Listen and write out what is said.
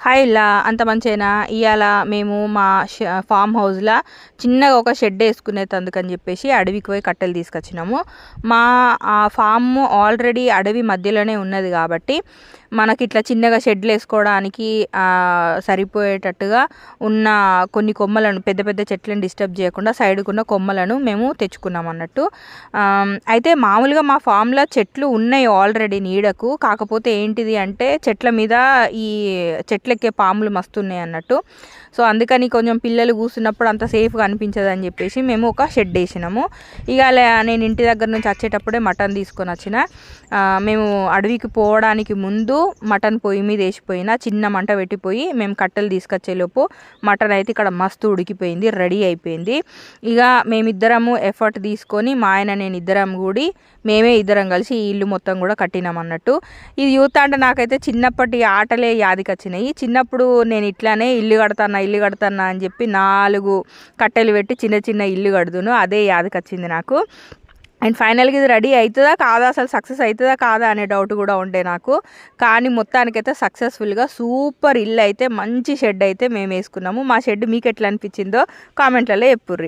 Hi ఇలా అంత మంచేనా? ఇవాళ మేము మా ఫామ్ హౌస్లో చిన్నగా ఒక షెడ్ వేసుకునేందుకని చెప్పేసి అడవికి పోయి కట్టెలు తీసుకొచ్చినాము. మా ఫామ్ ఆల్రెడీ అడవి మధ్యలోనే ఉన్నది కాబట్టి మనకి ఇట్లా చిన్నగా షెడ్లు వేసుకోవడానికి సరిపోయేటట్టుగా ఉన్న కొన్ని కొమ్మలను, పెద్ద పెద్ద చెట్లను డిస్టర్బ్ చేయకుండా సైడ్కున్న కొమ్మలను మేము తెచ్చుకున్నాం అన్నట్టు. అయితే మామూలుగా మా ఫామ్లో చెట్లు ఉన్నాయి ఆల్రెడీ నీడకు. కాకపోతే ఏంటిది అంటే చెట్ల మీద ఈ చెట్లెక్కే పాములు మస్తున్నాయి అన్నట్టు. సో అందుకని కొంచెం పిల్లలు కూర్చున్నప్పుడు అంత సేఫ్గా అనిపించదని చెప్పేసి మేము ఒక షెడ్ వేసినాము. ఇక నేను ఇంటి దగ్గర నుంచి వచ్చేటప్పుడే మటన్ తీసుకొని వచ్చిన. మేము అడవికి పోవడానికి ముందు మటన్ పొయ్యి మీద వేసిపోయిన, చిన్న మంట పెట్టిపోయి మేము కట్టెలు తీసుకొచ్చేలోపు మటన్ అయితే ఇక్కడ మస్తు ఉడికిపోయింది, రెడీ అయిపోయింది. ఇక మేమిద్దరము ఎఫర్ట్ తీసుకొని మా ఆయన నేను ఇద్దరం కూడి మేమే ఇద్దరం కలిసి ఈ ఇల్లు మొత్తం కూడా కట్టినాం అన్నట్టు. ఇది యూత్ అంటే నాకైతే చిన్నప్పటి ఆటలే యాదికి వచ్చినాయి. చిన్నప్పుడు నేను ఇట్లానే ఇల్లు కడతానా అని చెప్పి 4 కట్టెలు పెట్టి చిన్న చిన్న ఇల్లు కడుదును, అదే యాదికి వచ్చింది నాకు. అండ్ ఫైనల్గా ఇది రెడీ అవుతుందా కాదా, అసలు సక్సెస్ అవుతుందా కాదా అనే డౌట్ కూడా ఉండే నాకు. కానీ మొత్తానికైతే సక్సెస్ఫుల్గా సూపర్ ఇల్లు అయితే, మంచి షెడ్ అయితే మేము వేసుకున్నాము. మా షెడ్ మీకు ఎట్లా అనిపించిందో కామెంట్లలో చెప్పుర్రి.